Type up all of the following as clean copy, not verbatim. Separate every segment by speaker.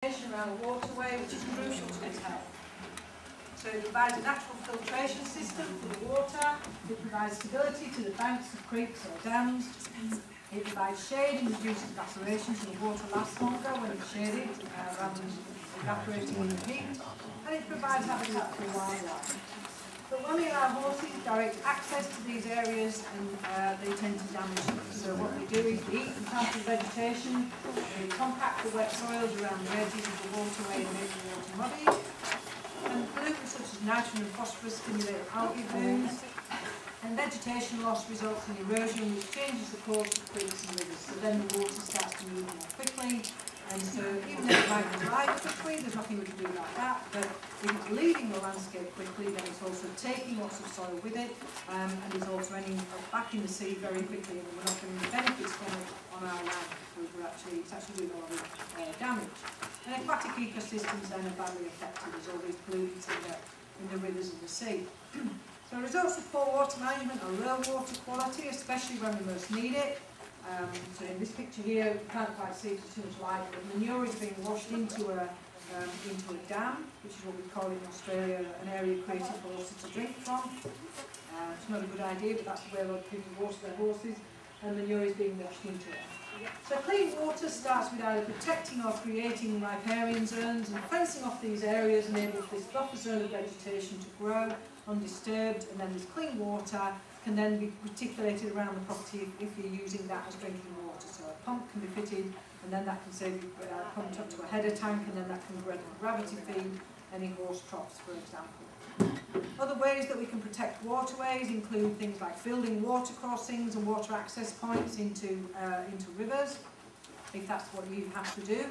Speaker 1: around the waterway, which is crucial to its health. So it provides a natural filtration system for the water, it provides stability to the banks of creeks or dams, it provides shade and reduces evaporation so the water lasts longer when it's shaded rather than evaporating in the heat, and it provides habitat for wildlife. But when we allow horses direct access to these areas, and they tend to damage them. So what they do is they eat and trample vegetation, they compact the wet soils around the edges of the waterway and make the water muddy. And pollutants such as nitrogen and phosphorus stimulate algae blooms, and vegetation loss results in erosion, which changes the course of creeks and rivers. So then the water starts to move more quickly. And so even though it might glide quickly, there's nothing we can do about that, but if it's leaving the landscape quickly, then it's also taking lots of soil with it, and it's also ending up back in the sea very quickly, and we're not getting the benefits from it on our land, because it's actually doing a lot of damage. And aquatic ecosystems then are badly affected as all these pollutants in the rivers and the sea. So results of poor water management are low water quality, especially when we most need it. So in this picture here, you can't quite see it too much light, but manure is being washed into a dam, which is what we call in Australia an area created for horses to drink from. It's not a good idea, but that's the way a lot of people water their horses, and manure is being washed into it. So clean water starts with either protecting or creating riparian zones, and fencing off these areas enables this buffer zone of vegetation to grow undisturbed, and then this clean water can then be reticulated around the property if you're using that as drinking water. So a pump can be fitted, and then that can say pumped up to a header tank, and then that can gravity feed any horse troughs, for example. Other ways that we can protect waterways include things like building water crossings and water access points into rivers, if that's what you have to do.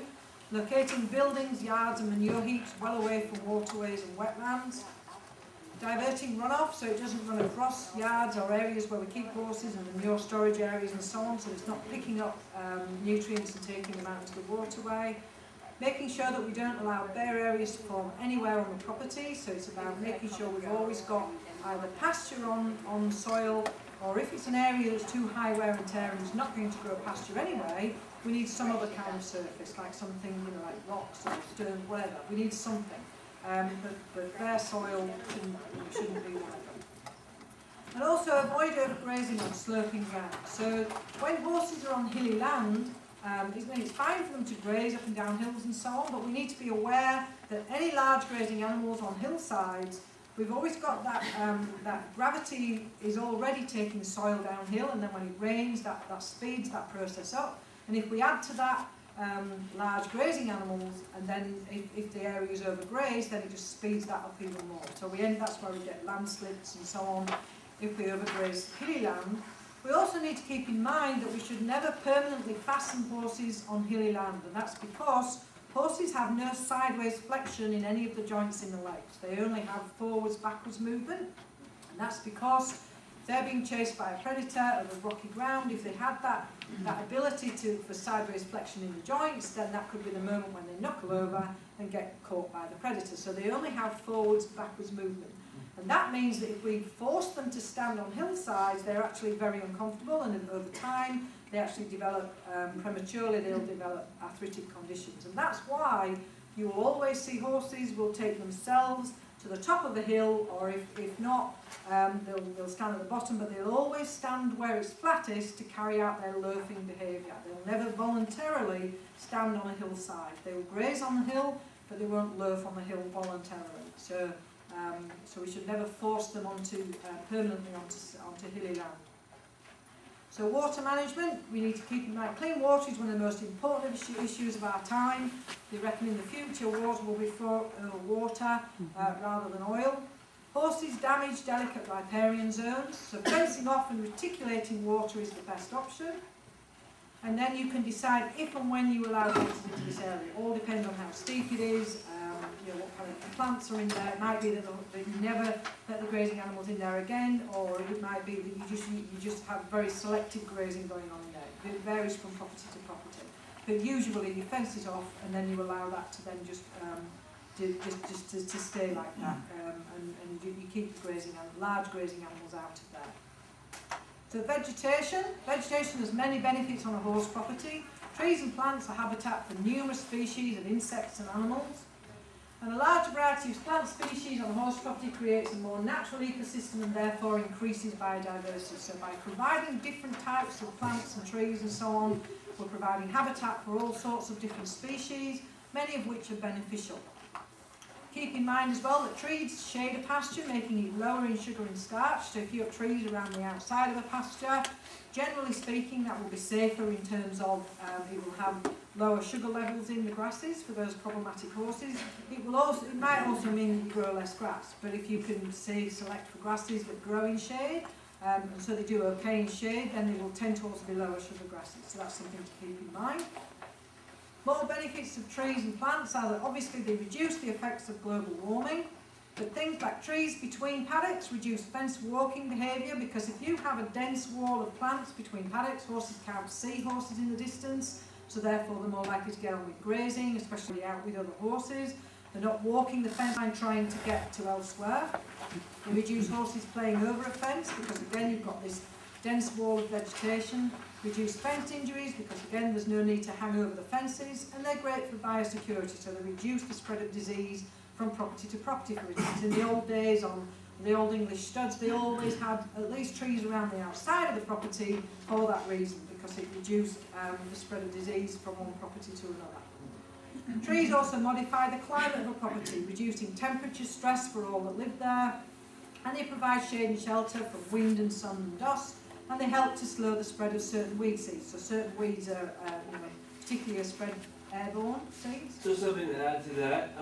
Speaker 1: Locating buildings, yards and manure heaps well away from waterways and wetlands. Diverting runoff so it doesn't run across yards or areas where we keep horses, and manure storage areas and so on, so it's not picking up nutrients and taking them out into the waterway. Making sure that we don't allow bare areas to form anywhere on the property, so it's about making sure we've always got either pasture on soil, or if it's an area that's too high wear and tear and is not going to grow pasture anyway, we need some other kind of surface, like something, like rocks or stone, whatever. We need something. But bare soil shouldn't be one of them. And also avoid overgrazing on sloping ground. So when horses are on hilly land, it's fine for them to graze up and down hills and so on, but we need to be aware that any large grazing animals on hillsides, we've always got that gravity is already taking soil downhill, and then when it rains, that speeds that process up. And if we add to that large grazing animals, and then if the area is overgrazed, then it just speeds that up even more. So that's where we get landslips and so on if we overgraze hilly land. We also need to keep in mind that we should never permanently fasten horses on hilly land, and that's because horses have no sideways flexion in any of the joints in the legs. They only have forwards-backwards movement, and that's because if they're being chased by a predator over rocky ground, if they had that ability for sideways flexion in the joints, then that could be the moment when they knuckle over and get caught by the predator. So they only have forwards-backwards movement. And that means that if we force them to stand on hillsides, they're actually very uncomfortable, and over time they actually develop, prematurely they'll develop arthritic conditions. And that's why you will always see horses will take themselves to the top of a hill, or if not, they'll stand at the bottom, but they'll always stand where it's flattest to carry out their loafing behaviour. They'll never voluntarily stand on a hillside. They will graze on the hill, but they won't loaf on the hill voluntarily. So we should never force them permanently onto hilly land. So water management, we need to keep in mind, clean water is one of the most important issues of our time. They reckon in the future water will be water rather than oil. Horses damage delicate riparian zones, so fencing off and reticulating water is the best option. And then you can decide if and when you allow horses into this area. It all depends on how steep it is, what kind of plants are in there. It might be that you never let the grazing animals in there again, or it might be that you just have very selective grazing going on in there. It varies from property to property. But usually you fence it off, and then you allow that to then just to stay like that, and you keep the large grazing animals out of there. So vegetation has many benefits on a horse property. Trees and plants are habitat for numerous species of insects and animals. And a large variety of plant species on horse property creates a more natural ecosystem and therefore increases biodiversity. So by providing different types of plants and trees and so on, we're providing habitat for all sorts of different species, many of which are beneficial. Keep in mind as well that trees shade a pasture, making it lower in sugar and starch. So if you have trees around the outside of a pasture, generally speaking, that will be safer in terms of it will have lower sugar levels in the grasses for those problematic horses. It might also mean that you grow less grass, but if you can say select for grasses that grow in shade, and so they do okay in shade, then they will tend to also be lower sugar grasses. So that's something to keep in mind. More benefits of trees and plants are that obviously they reduce the effects of global warming, but things like trees between paddocks reduce fence walking behaviour, because if you have a dense wall of plants between paddocks, horses can't see horses in the distance, so therefore they're more likely to get on with grazing, especially out with other horses. They're not walking the fence line trying to get to elsewhere. They reduce horses playing over a fence, because again you've got this dense wall of vegetation. Reduce fence injuries, because again there's no need to hang over the fences, and they're great for biosecurity, so they reduce the spread of disease from property to property. For instance, in the old days on the old English studs, they always had at least trees around the outside of the property for that reason, because it reduced the spread of disease from one property to another. Trees also modify the climate of a property, reducing temperature stress for all that live there, and they provide shade and shelter from wind and sun and dust, and they help to slow the spread of certain weed seeds. So certain weeds are particularly spread airborne seeds.
Speaker 2: So something to add to that,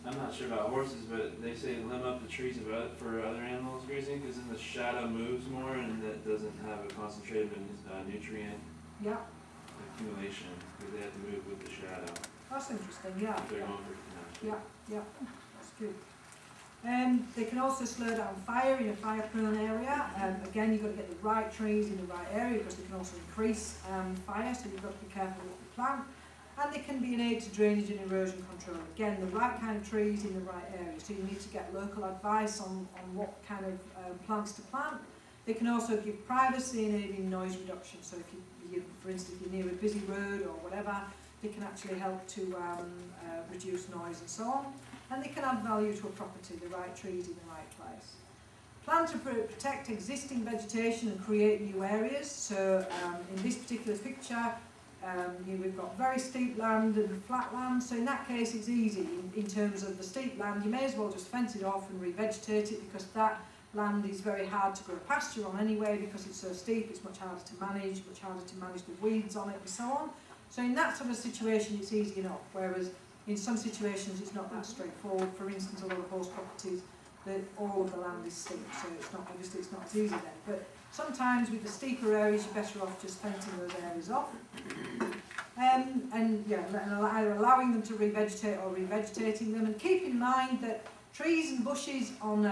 Speaker 2: I'm not sure about horses, but they say limb up the trees for other animals grazing, because then the shadow moves more and that doesn't have a concentrated nutrient accumulation, because they have to move with the shadow.
Speaker 1: That's interesting, yeah.
Speaker 2: If they're going for,
Speaker 1: yeah, that's good. They can also slow down fire in a fire-prone area. Again, you've got to get the right trees in the right area, because they can also increase fire, so you've got to be careful what you plant. And they can be an aid to drainage and erosion control. Again, the right kind of trees in the right area, so you need to get local advice on what kind of plants to plant. They can also give privacy and aid in noise reduction, so if you for instance, if you're near a busy road or whatever, they can actually help to reduce noise and so on. And they can add value to a property, the right trees in the right place. Plan to protect existing vegetation and create new areas. So in this particular picture, we've got very steep land and flat land. So in that case, it's easy. In terms of the steep land, you may as well just fence it off and revegetate it, because that land is very hard to grow pasture on anyway, because it's so steep. It's much harder to manage, the weeds on it and so on. So in that sort of situation, it's easy enough. Whereas in some situations, it's not that straightforward. For instance, a lot of horse properties, all of the land is steep, so obviously it's not as easy then. But sometimes with the steeper areas, you're better off just fencing those areas off. And either allowing them to revegetate or revegetating them. And keep in mind that trees and bushes on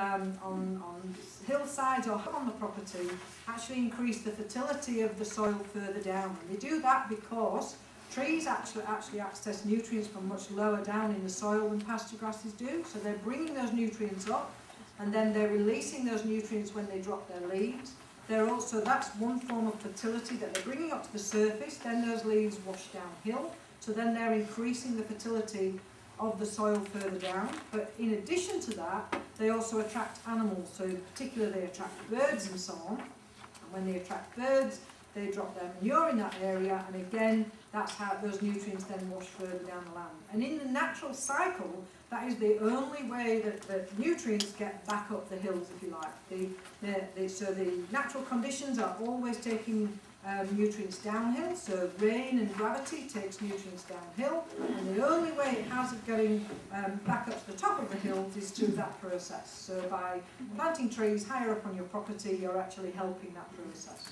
Speaker 1: hillsides or on the property actually increase the fertility of the soil further down. And they do that because trees actually access nutrients from much lower down in the soil than pasture grasses do. So they're bringing those nutrients up, and then they're releasing those nutrients when they drop their leaves. That's one form of fertility that they're bringing up to the surface. Then those leaves wash downhill, so then they're increasing the fertility of the soil further down. But in addition to that, they also attract animals. So in particular, they attract birds and so on. And when they attract birds, they drop their manure in that area, and again, that's how those nutrients then wash further down the land. And in the natural cycle, that is the only way that nutrients get back up the hills, if you like. So the natural conditions are always taking nutrients downhill, so rain and gravity takes nutrients downhill, and the only way it has of getting back up to the top of the hills is through that process. So by planting trees higher up on your property, you're actually helping that process.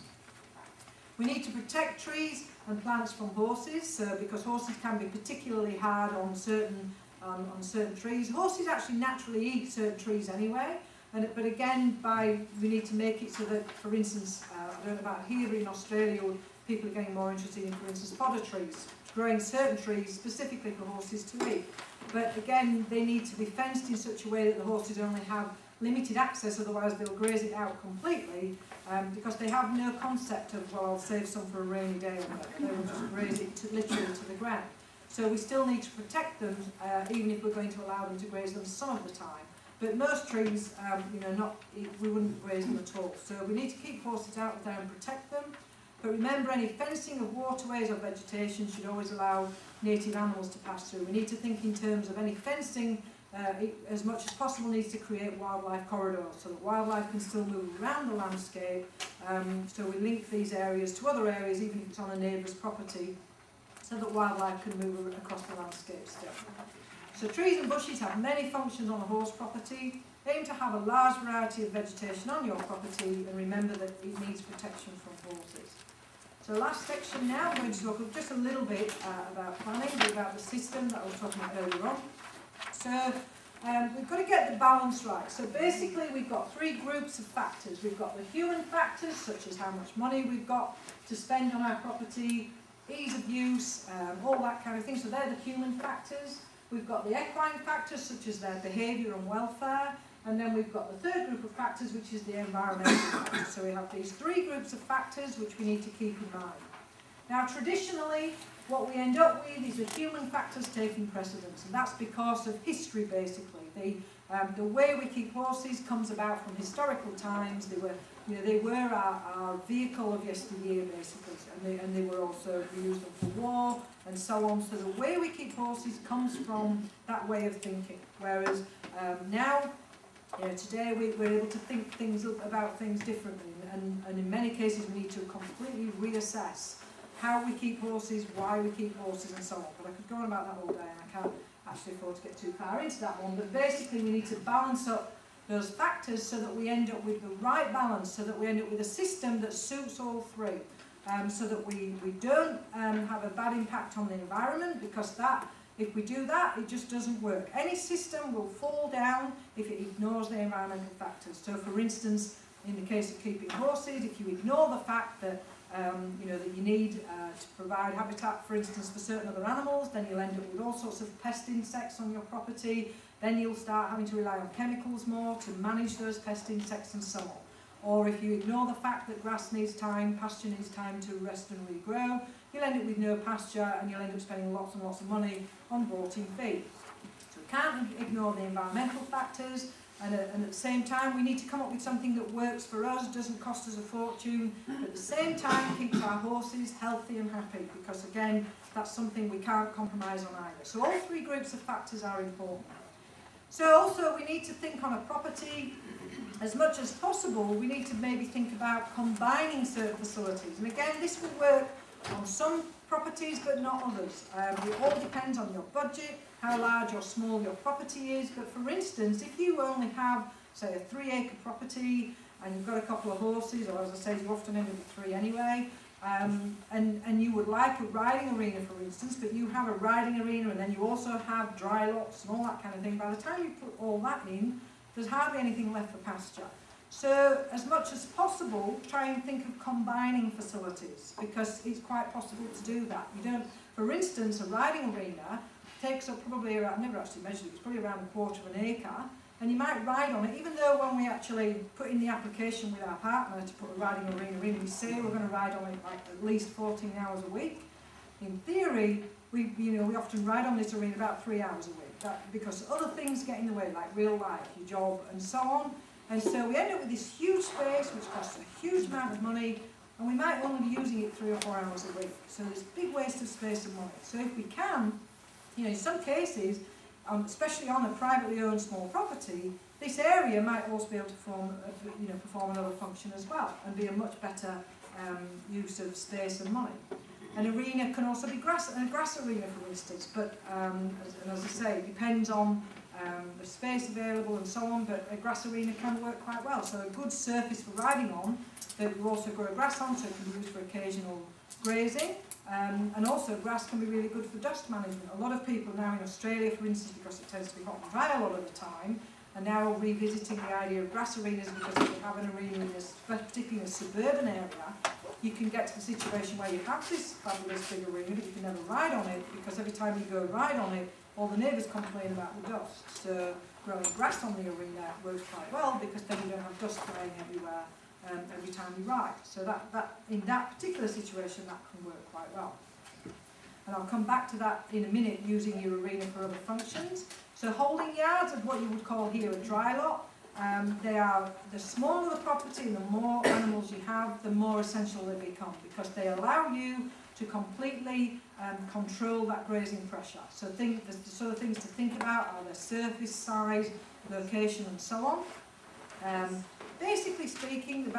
Speaker 1: We need to protect trees and plants from horses, so because horses can be particularly hard on certain trees. Horses actually naturally eat certain trees anyway, but again, we need to make it so that, for instance, I don't know about here in Australia, people are getting more interested in, for instance, fodder trees, growing certain trees specifically for horses to eat. But again, they need to be fenced in such a way that the horses only have limited access, otherwise they'll graze it out completely, because they have no concept of, well, I'll save some for a rainy day or whatever. They will just graze it literally to the ground. So we still need to protect them, even if we're going to allow them to graze them some of the time. But most trees, we wouldn't graze them at all. So we need to keep horses out there and protect them. But remember, any fencing of waterways or vegetation should always allow native animals to pass through. We need to think in terms of any fencing, as much as possible, needs to create wildlife corridors so that wildlife can still move around the landscape. So we link these areas to other areas, even if it's on a neighbour's property, so that wildlife can move across the landscape still. So trees and bushes have many functions on a horse property. Aim to have a large variety of vegetation on your property, and remember that it needs protection from horses. So last section now, we're going to talk just a little bit about planning, about the system that I was talking about earlier on. So we've got to get the balance right. So basically we've got three groups of factors. We've got the human factors, such as how much money we've got to spend on our property, ease of use, all that kind of thing. So they're the human factors. We've got the equine factors, such as their behaviour and welfare. And then we've got the third group of factors, which is the environmental factors. So we have these three groups of factors which we need to keep in mind. Now, traditionally, what we end up with is the human factors taking precedence, and that's because of history, basically. The way we keep horses comes about from historical times. They were our vehicle of yesteryear, basically, and they were also, we used them for war and so on. So the way we keep horses comes from that way of thinking, whereas now, today we're able to think about things differently, and in many cases we need to completely reassess how we keep horses, why we keep horses, and so on. But I could go on about that all day, and I can't actually afford to get too far into that one. But basically we need to balance up those factors so that we end up with the right balance, so that we end up with a system that suits all three, so that we don't have a bad impact on the environment, because if we do that, it just doesn't work. Any system will fall down if it ignores the environmental factors. So for instance, in the case of keeping horses, if you ignore the fact that that you need to provide habitat, for instance, for certain other animals, then you'll end up with all sorts of pest insects on your property. Then you'll start having to rely on chemicals more to manage those pest insects and so on. Or if you ignore the fact that grass needs time, pasture needs time to rest and regrow, you'll end up with no pasture, and you'll end up spending lots and lots of money on bought-in feed. So we can't ignore the environmental factors, and at the same time we need to come up with something that works for us, doesn't cost us a fortune, but at the same time keeps our horses healthy and happy, because again, that's something we can't compromise on either. So all three groups of factors are important. So also we need to think on a property, as much as possible, we need to maybe think about combining certain facilities. And again, this will work on some properties but not others. It all depends on your budget, how large or small your property is. But for instance, if you only have, say, a 3-acre property and you've got a couple of horses, or as I said, you often end up with 3 anyway, and you would like a riding arena, for instance, but you have a riding arena and then you also have dry lots and all that kind of thing, by the time you put all that in, there's hardly anything left for pasture. So as much as possible, try and think of combining facilities, because it's quite possible to do that. You don't, for instance, a riding arena takes up probably around, I've never actually measured it, it's probably around 1/4 of an acre, and you might ride on it, even though when we actually put in the application with our partner to put a riding arena in, we say we're going to ride on it like at least 14 hours a week. In theory, we often ride on this arena about 3 hours a week, because other things get in the way, like real life, your job, and so on. And so we end up with this huge space, which costs a huge amount of money, and we might only be using it 3 or 4 hours a week. So there's big waste of space and money. So if we can, in some cases, especially on a privately owned small property, this area might also be able to perform another function as well, and be a much better use of space and money. An arena can also be a grass arena, for instance, but as I say, it depends on the space available and so on, but a grass arena can work quite well. So a good surface for riding on, that you also grow grass on, so it can be used for occasional grazing. And also grass can be really good for dust management. A lot of people now in Australia, for instance, because it tends to be hot and dry a lot of the time, are now revisiting the idea of grass arenas, because if you have an arena, particularly in a suburban area, you can get to the situation where you have this fabulous big arena, but you can never ride on it, because every time you go ride on it, or the neighbours complain about the dust. So growing grass on the arena works quite well because then you don't have dust flying everywhere every time you ride. So that in that particular situation that can work quite well. And I'll come back to that in a minute using your arena for other functions. So holding yards are what you would call here a dry lot. The smaller the property and the more animals you have, the more essential they become because they allow you to completely control that grazing pressure. So the sort of things to think about are their surface, size, location and so on. Basically speaking,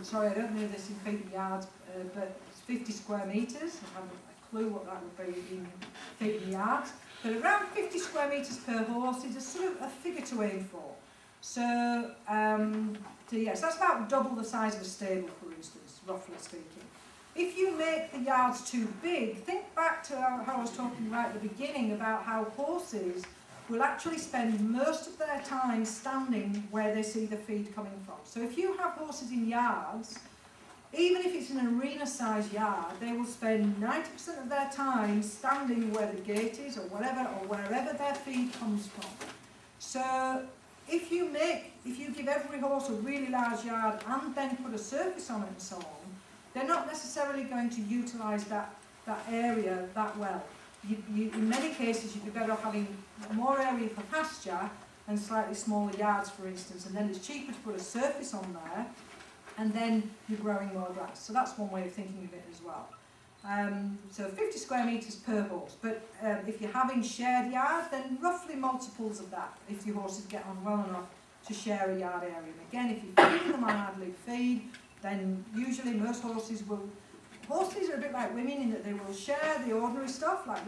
Speaker 1: sorry I don't know this in feet and yards, but it's 50 square metres. I haven't a clue what that would be in feet and yards. But around 50 square metres per horse is a sort of a figure to aim for. So yes, that's about double the size of a stable, for instance, roughly speaking. If you make the yards too big, think back to how I was talking right at the beginning about how horses will actually spend most of their time standing where they see the feed coming from. So if you have horses in yards, even if it's an arena-sized yard, they will spend 90% of their time standing where the gate is or wherever their feed comes from. So if you give every horse a really large yard and then put a surface on it and so on, they're not necessarily going to utilise that area that well. In many cases, you'd be better off having more area for pasture and slightly smaller yards, for instance, and then it's cheaper to put a surface on there, and then you're growing more grass. So that's one way of thinking of it as well. So 50 square metres per horse, but if you're having shared yards, then roughly multiples of that, if your horses get on well enough to share a yard area. And again, if you're feeding them on ad lib feed, then usually most horses will. Horses are a bit like women in that they will share the ordinary stuff, like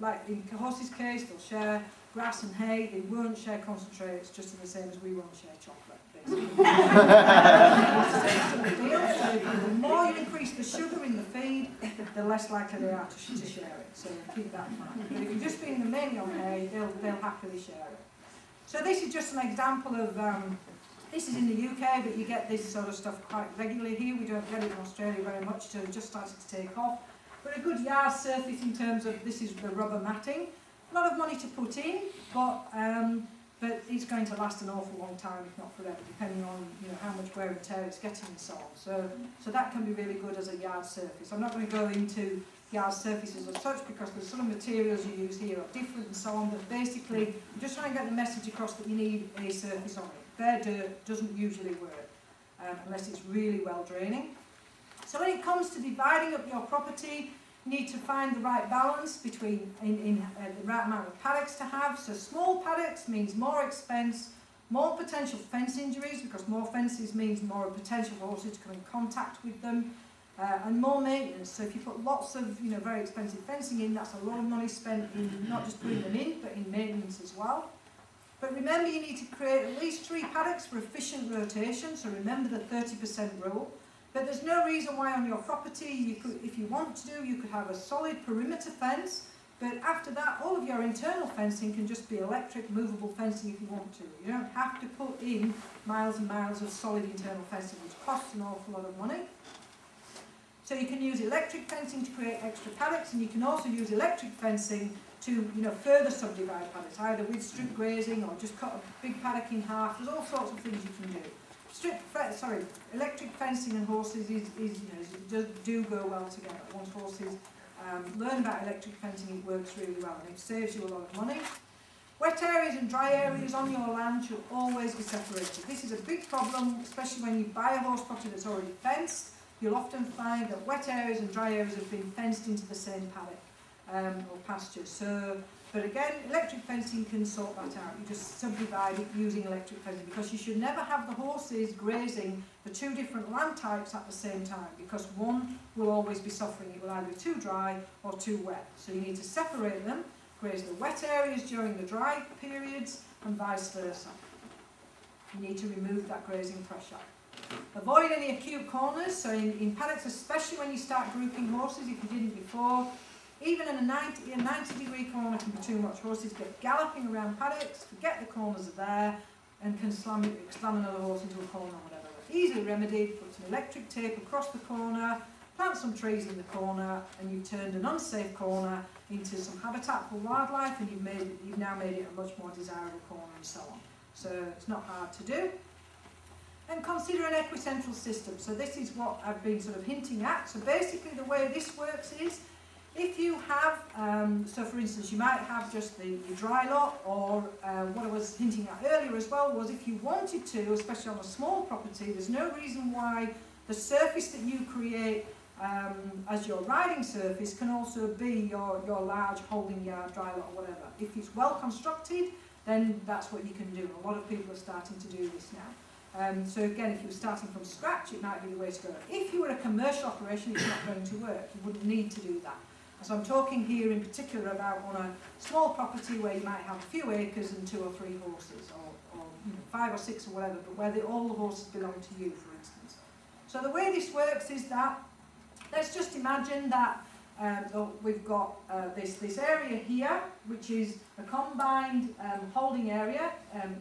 Speaker 1: like in horses' case, they'll share grass and hay. They won't share concentrates, just in the same as we won't share chocolate, basically. So the more you increase the sugar in the feed, the less likely they are to share it. So keep that in mind. But if you're just feeding them mainly on hay, they'll happily share it. So this is just an example of. This is in the UK, but you get this sort of stuff quite regularly here. We don't get it in Australia very much, so it just started to take off. But a good yard surface in terms of, this is the rubber matting. A lot of money to put in, but it's going to last an awful long time, if not forever, depending on how much wear and tear it's getting and so on. So that can be really good as a yard surface. I'm not going to go into yard surfaces as such because the sort of materials you use here are different and so on, but basically I'm just trying to get the message across that you need a surface on it. Bare dirt doesn't usually work unless it's really well draining. So when it comes to dividing up your property, you need to find the right balance between the right amount of paddocks to have. So small paddocks means more expense, more potential fence injuries because more fences means more potential for horses to come in contact with them, and more maintenance. So if you put lots of very expensive fencing in, that's a lot of money spent in not just putting them in, but in maintenance as well. But remember, you need to create at least 3 paddocks for efficient rotation, so remember the 30% rule. But there's no reason why on your property, if you want to you could have a solid perimeter fence, but after that, all of your internal fencing can just be electric, movable fencing if you want to. You don't have to put in miles and miles of solid internal fencing, which costs an awful lot of money. So you can use electric fencing to create extra paddocks, and you can also use electric fencing to further subdivide paddocks, either with strip grazing or just cut a big paddock in half. There's all sorts of things you can do. Electric fencing and horses do go well together. Once horses learn about electric fencing, it works really well and it saves you a lot of money. Wet areas and dry areas on your land should always be separated. This is a big problem, especially when you buy a horse property that's already fenced. You'll often find that wet areas and dry areas have been fenced into the same paddock. Or pasture. But again, electric fencing can sort that out. You just subdivide it using electric fencing because you should never have the horses grazing the 2 different land types at the same time because one will always be suffering. It will either be too dry or too wet. So you need to separate them, graze the wet areas during the dry periods and vice versa. You need to remove that grazing pressure. Avoid any acute corners. So in paddocks, especially when you start grouping horses, if you didn't before, even in a 90-degree corner can be too much. Horses get galloping around paddocks, forget the corners are there, and can slam another horse into a corner or whatever. Easily remedied, put some electric tape across the corner, plant some trees in the corner, and you've turned an unsafe corner into some habitat for wildlife, and you've now made it a much more desirable corner, and so on. So it's not hard to do. And consider an equicentral system. So this is what I've been sort of hinting at. So basically the way this works is, if you have, so for instance, you might have just the dry lot, or what I was hinting at earlier as well was, if you wanted to, especially on a small property, there's no reason why the surface that you create as your riding surface can also be your large holding yard, dry lot, or whatever. If it's well constructed, then that's what you can do. A lot of people are starting to do this now. So again, if you were starting from scratch, it might be the way to go. If you were a commercial operation, it's not going to work. You wouldn't need to do that. So I'm talking here in particular about on a small property where you might have a few acres and 2 or 3 horses, or 5 or 6 or whatever, but where all the horses belong to you, for instance. So the way this works is that, let's just imagine that we've got this area here, which is a combined holding area,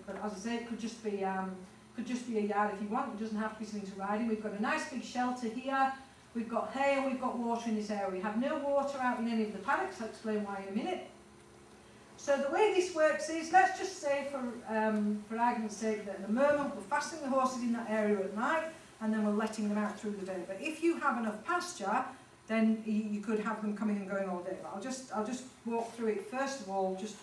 Speaker 1: but as I say, it could just be a yard if you want. It doesn't have to be something to ride in. We've got a nice big shelter here. We've got hay and we've got water in this area. We have no water out in any of the paddocks. I'll explain why in a minute. So the way this works is, let's just say for argument's sake that at the moment we're fastening the horses in that area at night, and then we're letting them out through the day. But if you have enough pasture, then you could have them coming and going all day. But I'll just walk through it first of all, just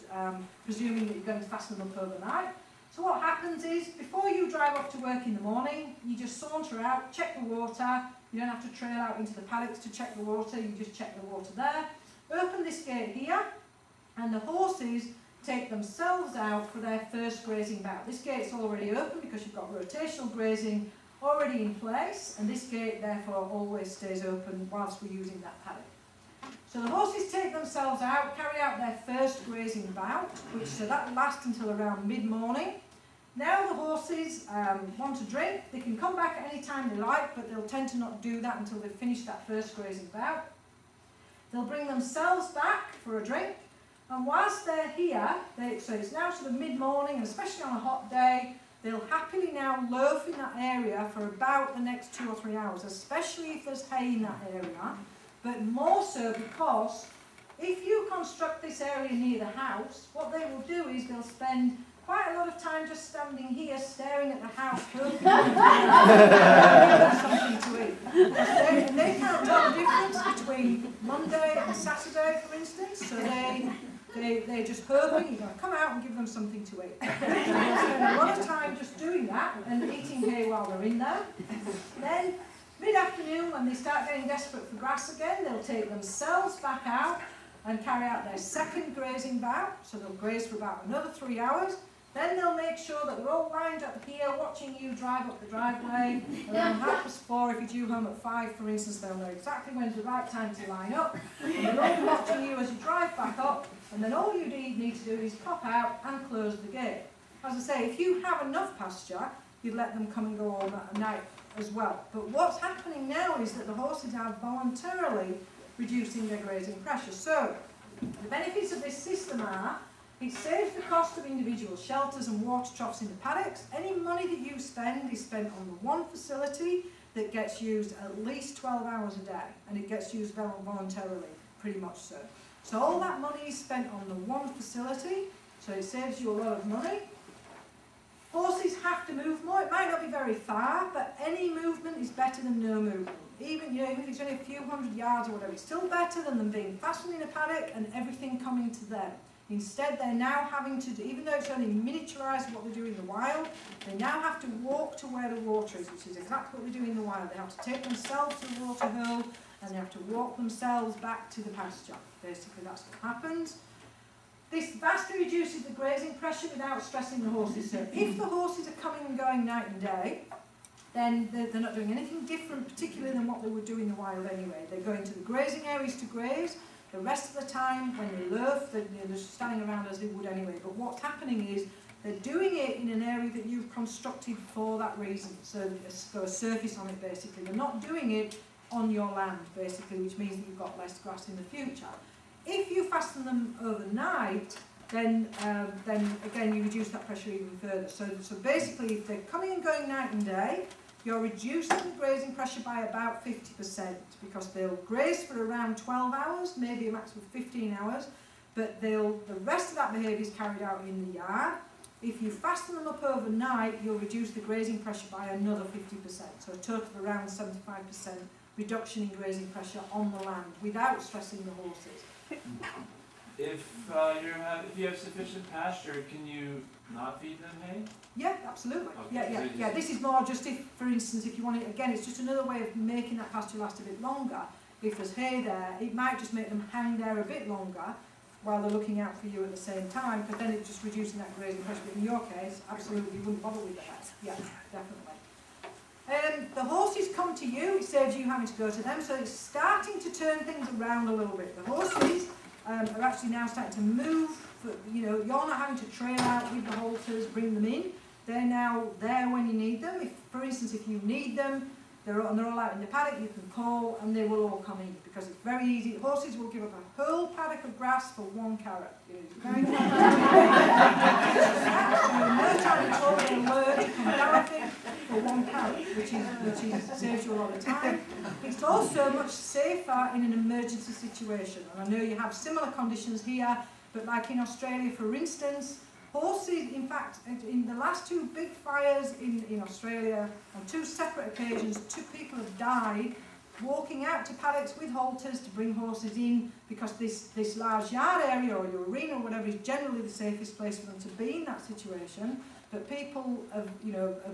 Speaker 1: presuming that you're going to fasten them up overnight. So what happens is, before you drive off to work in the morning, you just saunter out, check the water. You don't have to trail out into the paddocks to check the water, you just check the water there. Open this gate here, and the horses take themselves out for their first grazing bout. This gate's already open because you've got rotational grazing already in place, and this gate therefore always stays open whilst we're using that paddock. So the horses take themselves out, carry out their first grazing bout, so that lasts until around mid-morning. Now the horses want to drink. They can come back at any time they like, but they'll tend to not do that until they've finished that first grazing bout. They'll bring themselves back for a drink, and whilst they're here, so it's now sort of mid-morning, and especially on a hot day, they'll happily now loaf in that area for about the next 2 or 3 hours, especially if there's hay in that area, but more so because if you construct this area near the house, what they will do is they'll spend quite a lot of time just standing here staring at the house, hoping something to eat. They can't tell the difference between Monday and Saturday, for instance, so they're just hoping you're going to come out and give them something to eat. So they'll spend a lot of time just doing that and eating hay while they're in there. Then, mid-afternoon, when they start getting desperate for grass again, they'll take themselves back out and carry out their second grazing bout. So they'll graze for about another 3 hours. Then they'll make sure that they're all lined up here watching you drive up the driveway. Around 4:30, if you're due home at 5, for instance, they'll know exactly when's the right time to line up. And they're all watching you as you drive back up, and then all you need to do is pop out and close the gate. As I say, if you have enough pasture, you'd let them come and go all night as well. But what's happening now is that the horses are voluntarily reducing their grazing pressure. So the benefits of this system are, it saves the cost of individual shelters and water troughs in the paddocks. Any money that you spend is spent on the one facility that gets used at least 12 hours a day, and it gets used voluntarily, pretty much so. So all that money is spent on the one facility, so it saves you a lot of money. Horses have to move more. It might not be very far, but any movement is better than no movement. Even if it's only a few hundred yards or whatever, it's still better than them being fastened in a paddock and everything coming to them. Instead, they're now having to do, even though it's only miniaturised what they do in the wild, they now have to walk to where the water is, which is exactly what they do in the wild. They have to take themselves to the water hole, and they have to walk themselves back to the pasture. Basically, that's what happens. This vastly reduces the grazing pressure without stressing the horses. So if the horses are coming and going night and day, then they're not doing anything different particularly than what they would do in the wild anyway. They're going to the grazing areas to graze. The rest of the time, when they loaf, they're just standing around as they would anyway. But what's happening is they're doing it in an area that you've constructed for that reason. So it's got a surface on it, basically. They're not doing it on your land, basically, which means that you've got less grass in the future. If you fasten them overnight, then again you reduce that pressure even further. So basically, if they're coming and going night and day, you're reducing the grazing pressure by about 50% because they'll graze for around 12 hours, maybe a maximum of 15 hours, but the rest of that behaviour is carried out in the yard. If you fasten them up overnight, you'll reduce the grazing pressure by another 50%, so a total of around 75% reduction in grazing pressure on the land without stressing the horses.
Speaker 2: If you have sufficient pasture, can you not feed them hay?
Speaker 1: Yeah, absolutely.
Speaker 2: Okay,
Speaker 1: Yeah. This is more just if, for instance, if you want it, again, it's just another way of making that pasture last a bit longer. If there's hay there, it might just make them hang there a bit longer while they're looking out for you at the same time, because then it's just reducing that grazing pressure. But in your case, absolutely, you wouldn't bother with that. Yeah, definitely. The horses come to you, it saves you having to go to them, so it's starting to turn things around a little bit. The horses are actually now starting to move, you're not having to trail out with the halters, bring them in. They're now there when you need them. For instance, if you need them, they're all out in the paddock, you can call and they will all come in, because it's very easy. Horses will give up a whole paddock of grass for 1 carrot. No time at all, they'll learn to come galloping for 1 carrot, which saves you a lot of time. It's also much safer in an emergency situation. And I know you have similar conditions here, but like in Australia, for instance, horses, in fact, in the last 2 big fires in Australia, on 2 separate occasions, 2 people have died walking out to paddocks with halters to bring horses in, because this large yard area or your arena or whatever is generally the safest place for them to be in that situation. But people have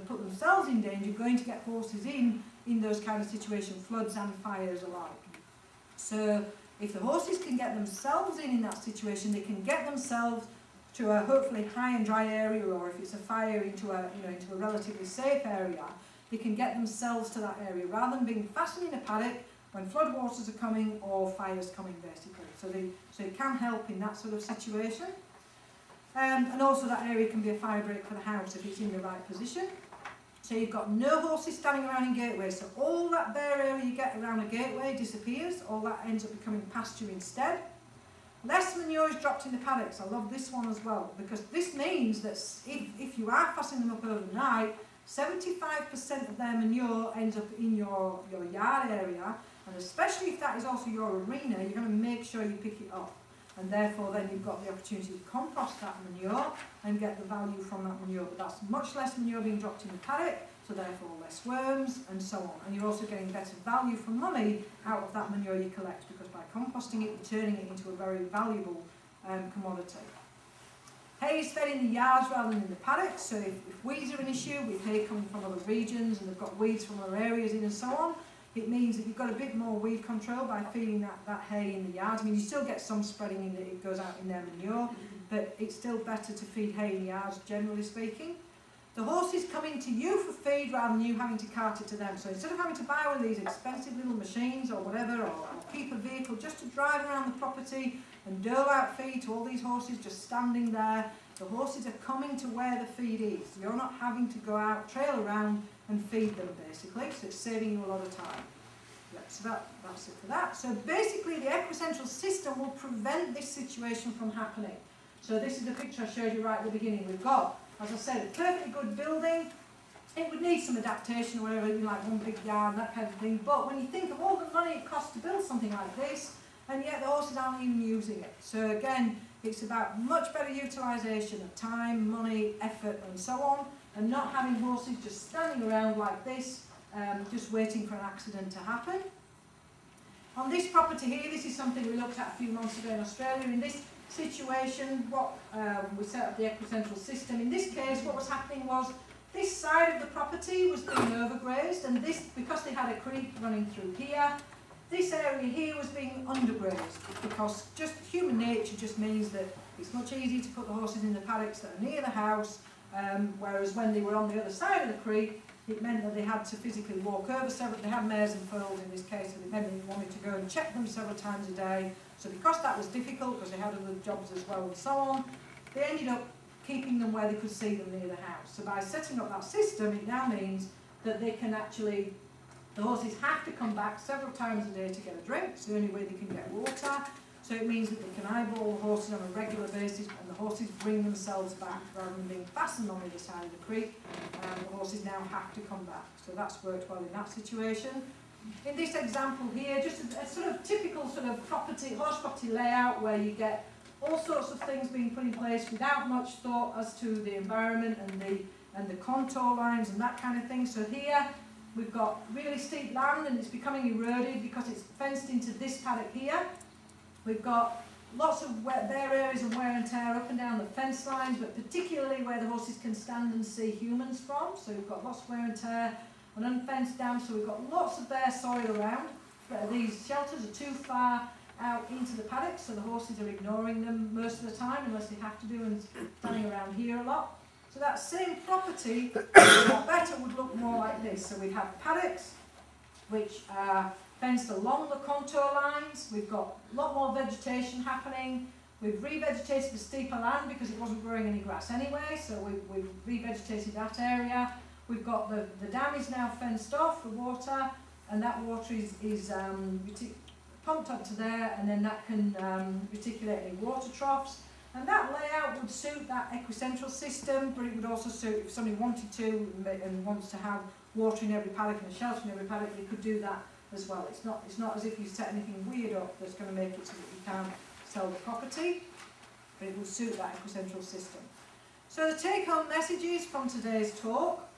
Speaker 1: put themselves in danger going to get horses in those kind of situations, floods and fires alike. So if the horses can get themselves in that situation, they can get themselves to a hopefully high and dry area, or if it's a fire, into a relatively safe area, they can get themselves to that area rather than being fastened in a paddock when floodwaters are coming or fires coming, basically. So it can help in that sort of situation. And also that area can be a fire break for the house if it's in the right position. So you've got no horses standing around in gateways, so all that bare area you get around a gateway disappears, all that ends up becoming pasture instead. Less manure is dropped in the paddocks. I love this one as well, because this means that if you are fastening them up overnight, 75% of their manure ends up in your yard area, and especially if that is also your arena, you're going to make sure you pick it up. And therefore then you've got the opportunity to compost that manure and get the value from that manure. But that's much less manure being dropped in the paddock, so therefore less worms and so on. And you're also getting better value for money out of that manure you collect, because by composting it, you're turning it into a very valuable commodity. Hay is fed in the yards rather than in the paddocks, so if weeds are an issue with hay coming from other regions and they've got weeds from other areas in and so on, it means that you've got a bit more weed control by feeding that hay in the yards. I mean, you still get some spreading in that it goes out in their manure, but it's still better to feed hay in the yards, generally speaking. The horses come into you for feed rather than you having to cart it to them. So instead of having to buy one of these expensive little machines or whatever, or keep a vehicle just to drive around the property and dole out feed to all these horses just standing there, the horses are coming to where the feed is. You're not having to go out, trail around and feed them, basically, so it's saving you a lot of time. Yep, so that's it for that. So basically the ecocentral system will prevent this situation from happening. So this is the picture I showed you right at the beginning. We've got, as I said, a perfectly good building. It would need some adaptation or whatever, like one big yard and that kind of thing. But when you think of all the money it costs to build something like this, and yet the horses aren't even using it. So again, it's about much better utilisation of time, money, effort and so on, and not having horses just standing around like this, just waiting for an accident to happen. On this property here, this is something we looked at a few months ago in Australia. In this situation, we set up the ecocentral system. In this case, what was happening was this side of the property was being overgrazed, and this, because they had a creek running through here, this area here was being undergrazed, because just human nature just means that it's much easier to put the horses in the paddocks that are near the house, whereas when they were on the other side of the creek, it meant that they had to physically walk over they had mares and foals in this case, and it meant they wanted to go and check them several times a day. So because that was difficult, because they had other jobs as well and so on, they ended up keeping them where they could see them near the house. So by setting up that system, it now means that they can actually, the horses have to come back several times a day to get a drink. It's the only way they can get water. So it means that they can eyeball the horses on a regular basis, and the horses bring themselves back rather than being fastened on the other side of the creek. The horses now have to come back. So that's worked well in that situation. In this example here, just a sort of typical sort of horse property layout where you get all sorts of things being put in place without much thought as to the environment and the contour lines and that kind of thing. So here we've got really steep land and it's becoming eroded because it's fenced into this paddock here. We've got lots of bare areas and wear and tear up and down the fence lines, but particularly where the horses can stand and see humans from. So we've got lots of wear and tear and unfenced down, so we've got lots of bare soil around. But these shelters are too far out into the paddock, so the horses are ignoring them most of the time, unless they have to do, and standing around here a lot. So that same property, better, would look more like this. So we'd have paddocks, which are fenced along the contour lines. We've got a lot more vegetation happening. We've revegetated the steeper land because it wasn't growing any grass anyway, so we've revegetated that area. We've got the dam is now fenced off, the water, and that water is pumped up to there, and then that can reticulate in water troughs. And that layout would suit that equicentral system, but it would also suit if somebody wanted to and wants to have water in every paddock and a shelter in every paddock, they could do that as well. It's not as if you set anything weird up that's going to make it so that you can't sell the property, but it will suit that equicentral system. So the take-home messages from today's talk,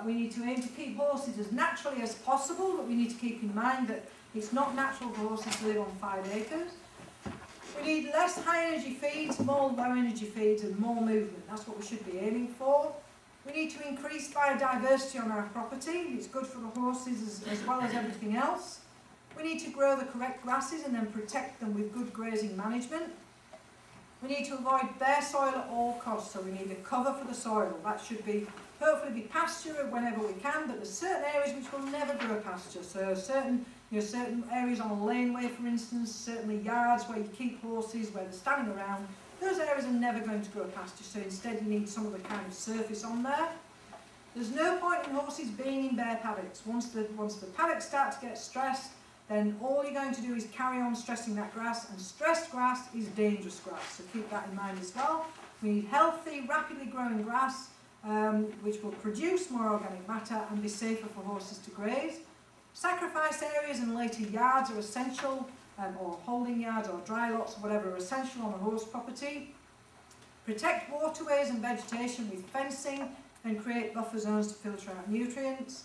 Speaker 1: we need to aim to keep horses as naturally as possible, but we need to keep in mind that it's not natural for horses to live on 5 acres. We need less high energy feeds, more low energy feeds and more movement. That's what we should be aiming for. We need to increase biodiversity on our property. It's good for the horses as well as everything else. We need to grow the correct grasses and then protect them with good grazing management. We need to avoid bare soil at all costs, so we need a cover for the soil. That should hopefully be pasture whenever we can, but there's certain areas which will never grow pasture. So certain areas on a laneway, for instance, certainly yards where you keep horses, where they're standing around, those areas are never going to grow pasture, so instead you need some of the kind of surface on there. There's no point in horses being in bare paddocks. Once the paddocks start to get stressed, then all you're going to do is carry on stressing that grass, and stressed grass is dangerous grass, so keep that in mind as well. We need healthy, rapidly growing grass, which will produce more organic matter and be safer for horses to graze. Sacrifice areas and later yards are essential, or holding yards or dry lots or whatever are essential on a horse property. Protect waterways and vegetation with fencing and create buffer zones to filter out nutrients.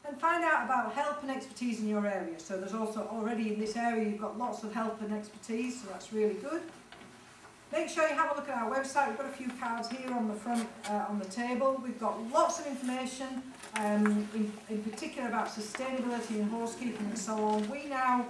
Speaker 1: And find out about help and expertise in your area. So there's also already in this area you've got lots of help and expertise, so that's really good. Make sure you have a look at our website. We've got a few cards here on the front on the table. We've got lots of information in particular about sustainability and horsekeeping and so on. We now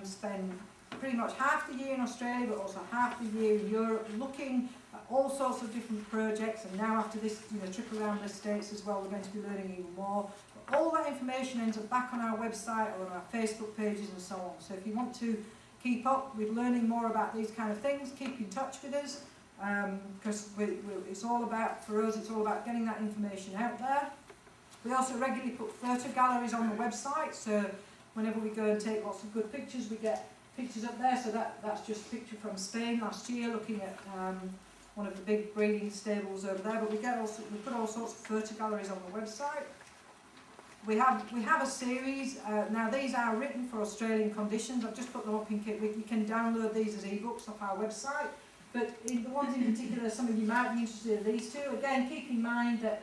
Speaker 1: spend pretty much half the year in Australia, but also half the year in Europe, looking at all sorts of different projects. And now after this trip around the States as well, we're going to be learning even more. But all that information ends up back on our website or on our Facebook pages and so on. So if you want to keep up with learning more about these kind of things, keep in touch with us, because it's all about, for us, it's all about getting that information out there. We also regularly put photo galleries on the website, so whenever we go and take lots of good pictures, we get pictures up there. So that's just a picture from Spain last year, looking at one of the big breeding stables over there. But we put all sorts of photo galleries on the website. We have a series. Now these are written for Australian conditions. I've just put them up in kit. You can download these as ebooks off our website. But the ones in particular, some of you might be interested in these two. Again, keep in mind that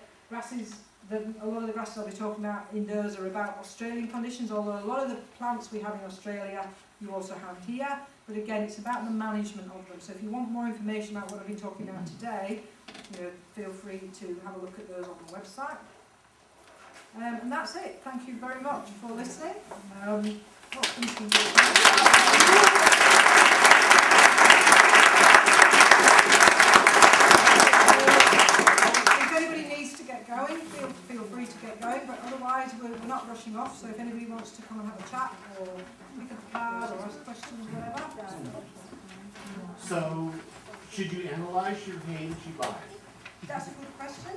Speaker 1: a lot of the grasses I'll be talking about in those are about Australian conditions, although a lot of the plants we have in Australia you also have here. But again, it's about the management of them. So if you want more information about what I've been talking about today, feel free to have a look at those on the website. And that's it. Thank you very much for listening. If anybody needs to get going, feel free to get going, but otherwise we're not rushing off, so if anybody wants to come and have a chat or pick up a card or ask questions or whatever.
Speaker 3: So, should you analyze your hay that you buy?
Speaker 1: That's a good question.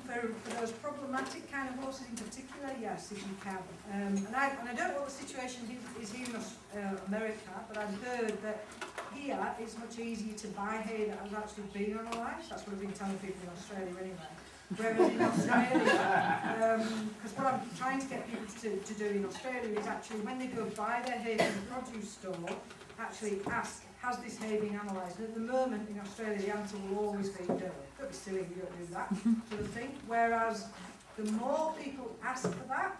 Speaker 1: For those problematic kind of horses in particular, yes, if you can. And I don't know what the situation is here in America, but I've heard that here it's much easier to buy hay that has actually been analysed. That's what I've been telling people in Australia anyway. Whereas in Australia, because what I'm trying to get people to do in Australia is actually when they go buy their hay from the produce store, actually ask, has this hay been analysed? And at the moment in Australia the answer will always be no. Don't be silly if you don't do that sort of thing. Whereas the more people ask for that,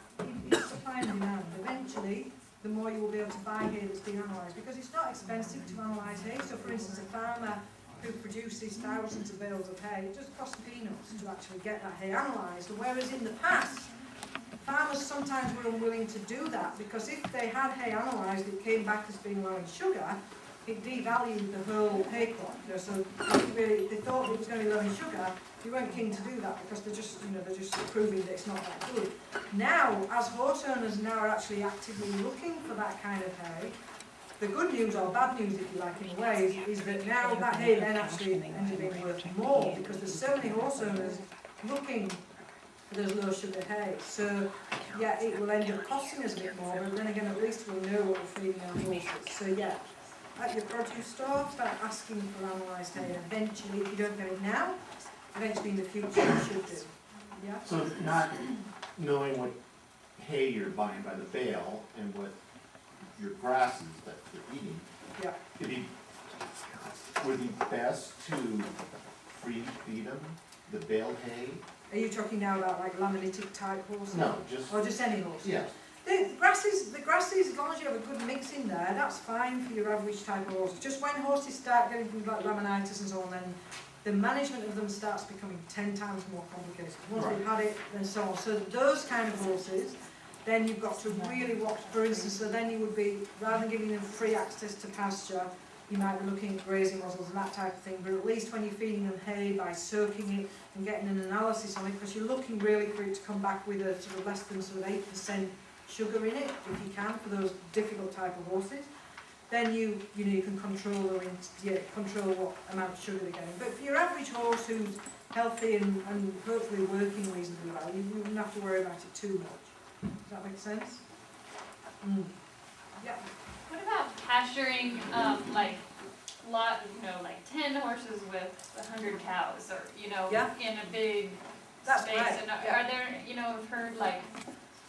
Speaker 1: it's supply and demand. Eventually, the more you will be able to buy hay that's been analysed, because it's not expensive to analyse hay. So for instance, a farmer who produces thousands of bales of hay, it just costs peanuts to actually get that hay analysed. Whereas in the past, farmers sometimes were unwilling to do that, because if they had hay analysed, it came back as being low in sugar, it devalued the whole hay crop. You know, so if they thought it was going to be low in sugar, they weren't keen to do that, because they're just proving that it's not that good. Now, as horse owners now are actually actively looking for that kind of hay, the good news, or bad news if you like in a way, is that now that hay then actually ends up being worth more, because there's so many horse owners looking for those low sugar hay. So yeah, it will end up costing us a bit more, but then again at least we'll know what we're feeding our horses. So yeah, at your produce store, start asking for analysed hay, and eventually, if you don't get it now, eventually in the future you should do. Yeah?
Speaker 3: So not knowing what hay you're buying by the bale and what your grasses that you're eating,
Speaker 1: Yeah.
Speaker 3: would it be best to free feed them the baled hay?
Speaker 1: Are you talking now about like laminitic type horses?
Speaker 3: No, just,
Speaker 1: Or just any horse?
Speaker 3: yeah.
Speaker 1: The grasses, as long as you have a good mix in there, that's fine for your average type of horse. Just when horses start getting things like laminitis and so on, then the management of them starts becoming 10 times more complicated. Once they've had it, and so on. So those kind of horses, then you've got to really watch, for instance, so then you would be, rather than giving them free access to pasture, you might be looking at grazing muzzles and that type of thing, but at least when you're feeding them hay, by soaking it and getting an analysis on it, because you're looking really for it to come back with a sort of less than sort of 8% sugar in it, if you can, for those difficult type of horses, then you can control control what amount of sugar they're getting. But for your average horse who's healthy and hopefully working reasonably well, you wouldn't have to worry about it too much. Does that make sense? Yeah.
Speaker 4: What about pasturing, like 10 horses with 100 cows, or in a big
Speaker 1: That's
Speaker 4: space?
Speaker 1: right.
Speaker 4: And are there, I've heard like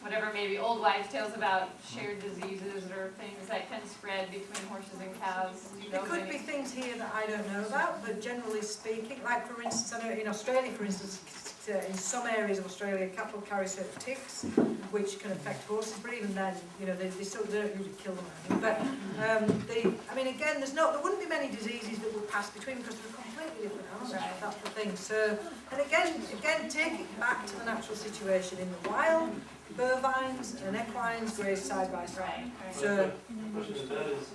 Speaker 4: whatever, maybe old wives' tales about shared diseases or things that can spread between horses and cows.
Speaker 1: There could be things here that I don't know about, but generally speaking, like for instance, I know in Australia, for instance, in some areas of Australia, cattle carry certain ticks, which can affect horses, but even then, they still don't usually kill them. But again, there wouldn't be many diseases that would pass between, because they're completely different animals. Right. That's the thing. So, and again, take it back to the natural situation in the wild. Bovines and equines graze side by side.
Speaker 4: Right.
Speaker 2: So, the question to that is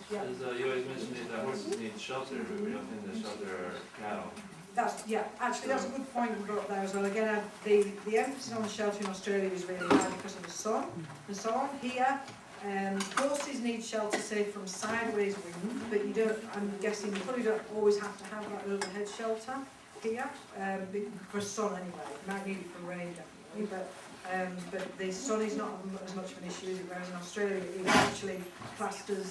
Speaker 2: you always mentioned that horses need shelter, but we don't think the shelter are cattle.
Speaker 1: That's a good point you brought up there as well. Again, the emphasis on the shelter in Australia is really high because of the sun and so on. Here, horses need shelter, say, from sideways wind, but you don't. I'm guessing you probably don't always have to have that overhead shelter here for sun anyway. You might need it for rain definitely, but the sun is not as much of an issue, whereas in Australia it actually classed as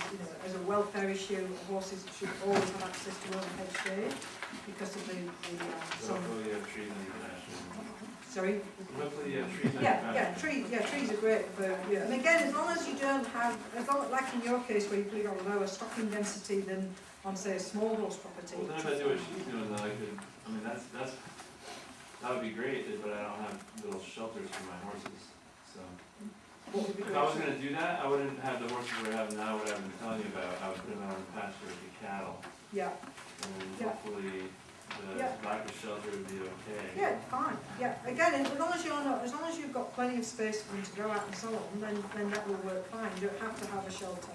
Speaker 1: a welfare issue. Horses should always have access to overhead shade because of the sun.
Speaker 2: Hopefully you have trees on your pasture.
Speaker 1: Sorry?
Speaker 2: Hopefully you have trees on your pasture.
Speaker 1: Trees are great for, and again, as long as you don't have, like in your case where you probably got a lower stocking density than on, say, a small horse property.
Speaker 2: Well, then if I do what she's doing, though, that would be great, but I don't have little shelters for my horses. So if I was going to do that, I wouldn't have the horses we're having now, what I've been telling you about. I would put them out in pasture with the cattle.
Speaker 1: Yeah.
Speaker 2: And hopefully the lack of shelter would be okay.
Speaker 1: Yeah, fine. Yeah. Again, as long as you've got plenty of space for them to go out and so on, then that will work fine. You don't have to have a shelter.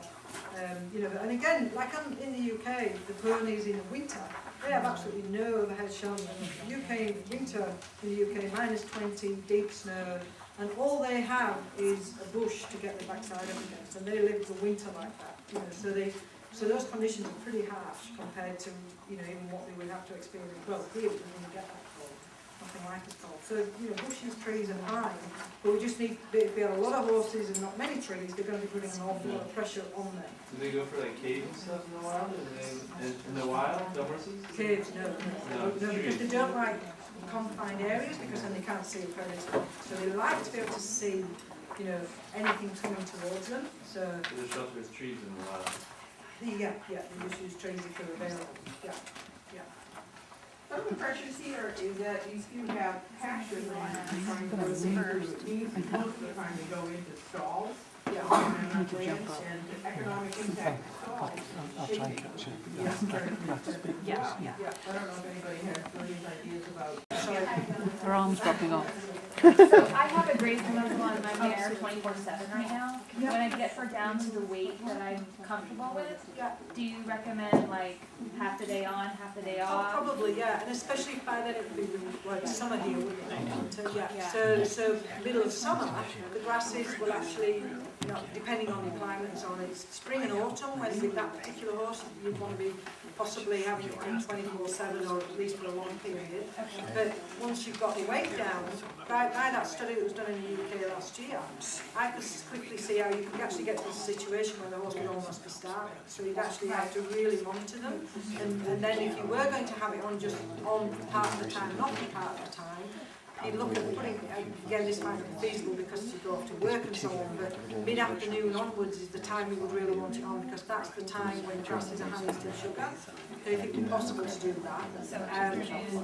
Speaker 1: And again, like in the UK, the ponies in the winter, they have absolutely no overhead shelter. UK winter in the UK, -20, deep snow, and all they have is a bush to get their backside up against, and they live the winter like that. So those conditions are pretty harsh compared to even what they would have to experience. Well, here we don't even get that cold. nothing like at all. So, you know, bushes, trees are fine, but we just need, if we have a lot of horses and not many trees, they're going to be putting an awful lot of pressure on them.
Speaker 2: Do they go for like caves and stuff in the wild? In the wild, the horses?
Speaker 1: Caves, no, because they don't like confined areas, because then they can't see a predator. So they like to be able to see, you know, anything coming towards them. So
Speaker 2: There's shelter with trees in the wild.
Speaker 1: yeah, they just use trees if they're available. Yeah.
Speaker 5: Some of the pressures here is that these few have pastures on it, trying to go into, these most of the time they go into stalls.
Speaker 1: Yeah.
Speaker 5: And the economic impact of stalls is shaping. Yes,
Speaker 4: Yeah.
Speaker 5: I don't know if anybody has any ideas about.
Speaker 6: Her arm's dropping off.
Speaker 4: So I have a grazing muzzle on my mare 24/7 right now. When I get her down to the weight that I'm comfortable with, do you recommend like half the day on, half the day
Speaker 1: Oh,
Speaker 4: off?
Speaker 1: probably, yeah, and especially by then it would be like summer here, wouldn't it?
Speaker 4: Yeah.
Speaker 1: So middle of summer, the grasses will actually, you know, depending on the climate and so on, it's spring and autumn when with that particular horse you'd want to be possibly having it on 24/7 or at least for a long period. But once you've got the weight down, by that study that was done in the UK last year, I could quickly see how you could actually get to a situation where the horse would almost be starving. So you'd actually have to really monitor them. And then if you were going to have it on just on part of the time, not part of the time, you'd look at putting, again this might be feasible because you go off to work and so on, but mid-afternoon onwards is the time you would really want it on because that's the time when grasses are highest in sugar. So if it be possible to do that,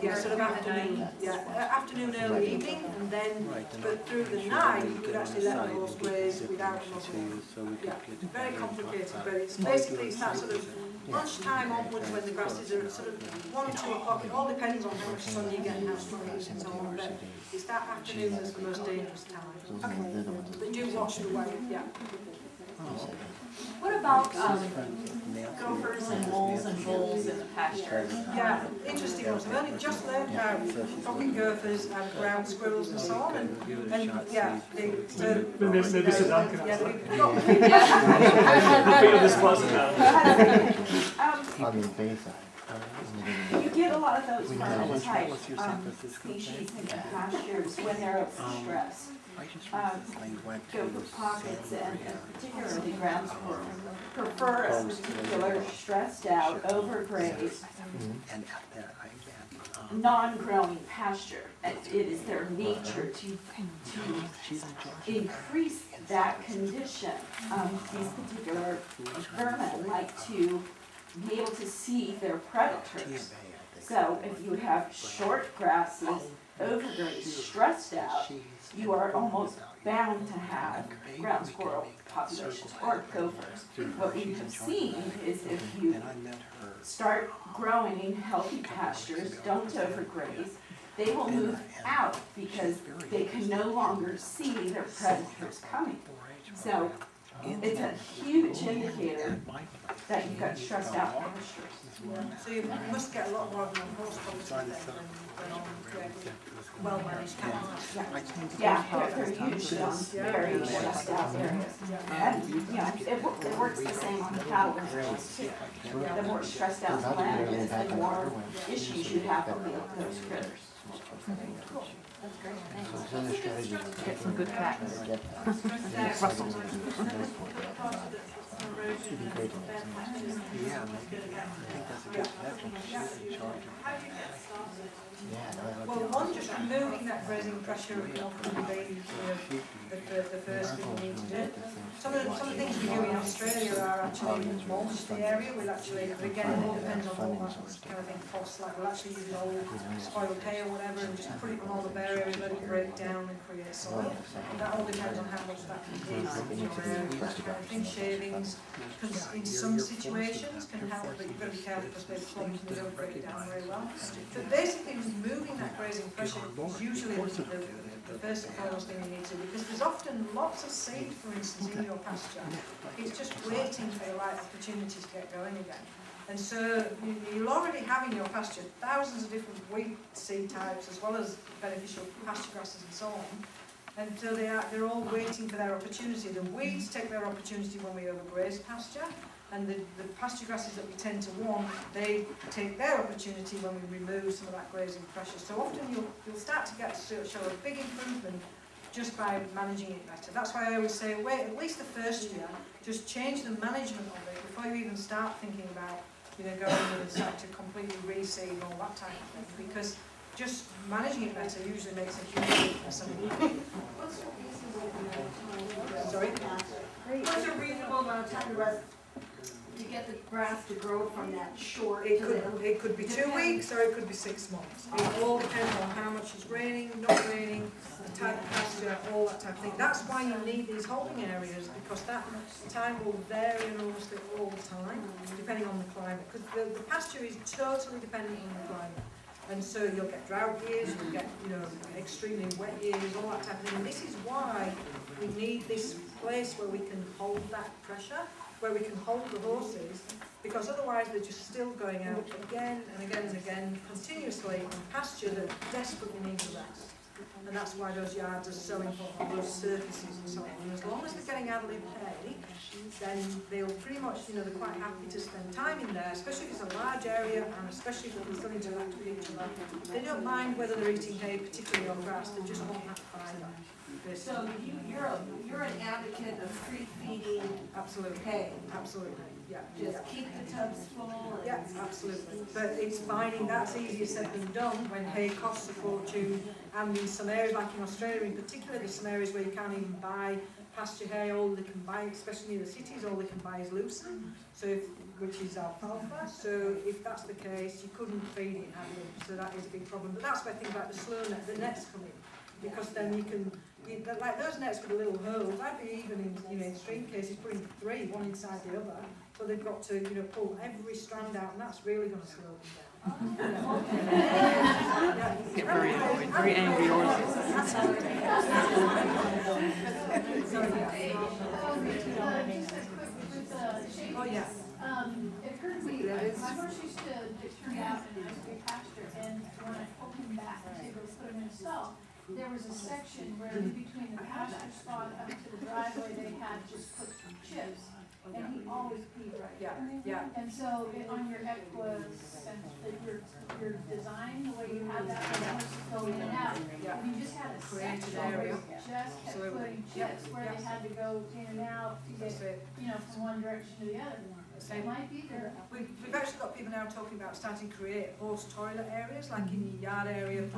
Speaker 1: yeah, sort of afternoon, afternoon, early evening, and then, but through the night, you could actually let the horse graze without muzzle. Yeah, very complicated, but it's basically it's that sort of lunchtime onwards when the grasses are sort of 1, 2 o'clock. It all depends on how much sun you get and how strong it is and so on, but it's that afternoon that's the most dangerous time. But do watch the way, yeah.
Speaker 6: What about gophers and moles and bulls in the pasture?
Speaker 1: Yeah, interesting ones. I've only just learned about pocket gophers and ground squirrels and so on, and yeah,
Speaker 7: Maybe Sir Duncan.
Speaker 1: Yeah,
Speaker 7: Feel this wasn't
Speaker 8: On the Bayside.
Speaker 6: You get a lot of those farm type species in the pastures when they're under stress. Gopher pockets and particularly ground squirrels prefer a particular stressed out, overgrazed, non-growing pasture. And it is their nature to increase that condition. These particular vermin like to be able to see their predators. So if you have short grasses, overgrazed, stressed out, you are almost bound to have ground squirrel populations or gophers. What we have seen is if you start growing healthy pastures, don't overgraze, they will move out because they can no longer see their predators coming. So it's a huge indicator that you've got stressed out pastures.
Speaker 1: so you must get a lot more of them on horse policy than on well-managed cattle.
Speaker 6: Yeah, they're usually on very stressed out areas. And, you know, it works the same on the cattle ranges too. The more stressed out the land is, the more issues you have to deal with those critters.
Speaker 1: That's great.
Speaker 8: So the strategy is
Speaker 6: Get some good practice.
Speaker 1: Well, one, just removing that grazing pressure will be the first thing we need to do. Some of the things we do in Australia are actually mulch the area. We'll actually, again, it all depends on what kind of thing costs. Like we'll actually use old spoiled hay or whatever and just put it on all the bare areas, let it break down and create soil. That all depends on how much that is in your area, that kind of thing. Shavings, because in some situations can help, but you've got to be careful because they're clumped and they don't break it down very well. But basically, removing that grazing pressure is usually the first and foremost thing you need to, because there's often lots of seed, for instance, in your pasture. It's just waiting for the right opportunity to get going again. And so you'll already have in your pasture thousands of different wheat seed types as well as beneficial pasture grasses and so on. And so they're all waiting for their opportunity. The weeds take their opportunity when we overgraze pasture, And the pasture grasses that we tend to want, they take their opportunity when we remove some of that grazing pressure. So often you'll start to show a big improvement just by managing it better. That's why I always say, wait, at least the first year, just change the management of it before you even start thinking about, going in and start to completely reseed and all that type of thing. Because just managing it better usually makes a huge difference.
Speaker 5: What's a reasonable amount of time?
Speaker 1: Sorry?
Speaker 5: What's a reasonable amount of time to get the grass to grow from that short
Speaker 1: It
Speaker 5: to
Speaker 1: it could be 2 weeks or it could be 6 months. It all depends on how much it's raining, not raining, the type of pasture, all that type of thing. That's why you need these holding areas, because that time will vary enormously all the time, depending on the climate. Because the pasture is totally dependent on the climate. And so you'll get drought years, you'll get, extremely wet years, all that type of thing. And this is why we need this place where we can hold that pressure, where we can hold the horses, because otherwise they're just still going out again and again and again, continuously on pasture that desperately needs rest. And that's why those yards are so important, those surfaces and so on. And as long as they're getting adequate hay, then they'll pretty much, they're quite happy to spend time in there, especially if it's a large area and especially if they still interact with each other. They don't mind whether they're eating hay, particularly on grass, they just want that fibre.
Speaker 5: So you're an advocate of free feeding
Speaker 1: Absolutely.
Speaker 5: hay.
Speaker 1: Absolutely, yeah.
Speaker 5: Just keep the tubs full.
Speaker 1: Yeah, absolutely. But it's finding that's easier said than done when hay costs a fortune, and in some areas like in Australia in particular, there's some areas where you can't even buy pasture hay. All they can buy, especially near the cities, all they can buy is lucerne, which is alfalfa. So if that's the case, you couldn't feed it heavily, so that is a big problem. But that's where things like the slow net, the nets come in, because then you can. Like those nets with a little holes, I'd be even in extreme cases putting 3, one inside the other, so they've got to pull every strand out, and that's really going to slow them down.
Speaker 8: Get very annoyed, very angry horses.
Speaker 1: Oh yeah.
Speaker 9: It occurred to me, my horse used to turn out in a nice big pasture, and when I pulled him back to go put him in a stall, there was a section where in between the pasture spot up to the driveway, they had just put some chips, and he always peed right there.
Speaker 1: Yeah.
Speaker 9: And so on your Equus and your design, the way you had that, for the horses go in and out, you just had a section where you just kept putting chips where they had to go in and out to get, from one direction to the other. It might be there.
Speaker 1: We've actually got people now talking about starting to create horse toilet areas, like in your yard area,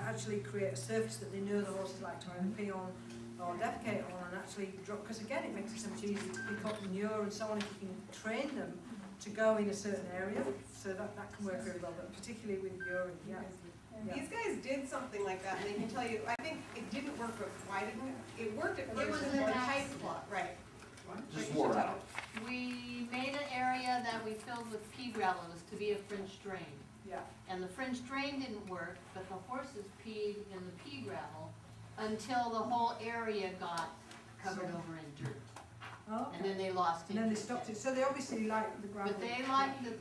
Speaker 1: actually create a surface that they know the horses like to either pee on or defecate on, and actually drop, because again it makes it so much easier to pick up manure and so on if you can train them to go in a certain area, so that can work really well, but particularly with urine,
Speaker 10: These guys did something like that, and they can tell you, I think it didn't work, but why didn't it? It worked at first.
Speaker 11: It was
Speaker 10: in
Speaker 11: an
Speaker 10: the
Speaker 11: ice
Speaker 10: plot, right.
Speaker 3: Just wore out.
Speaker 11: We made an area that we filled with pea gravel. It was to be a French drain.
Speaker 1: Yeah.
Speaker 11: And the French drain didn't work, but the horses peed in the pea gravel until the whole area got covered over in dirt.
Speaker 1: Oh,
Speaker 11: And then they lost it.
Speaker 1: and then they stopped it, so they obviously like the gravel.
Speaker 11: But they liked the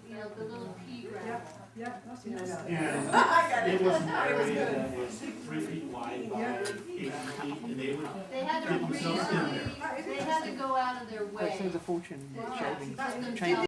Speaker 11: little pea gravel.
Speaker 1: Yeah, that's interesting.
Speaker 3: And it was an area that was 3 feet wide by 8 feet, and they would
Speaker 11: They had to
Speaker 3: get themselves in there.
Speaker 11: they had to go out of their way.
Speaker 8: It saves a fortune
Speaker 1: Wow.
Speaker 8: shaving,
Speaker 1: That is
Speaker 8: changing.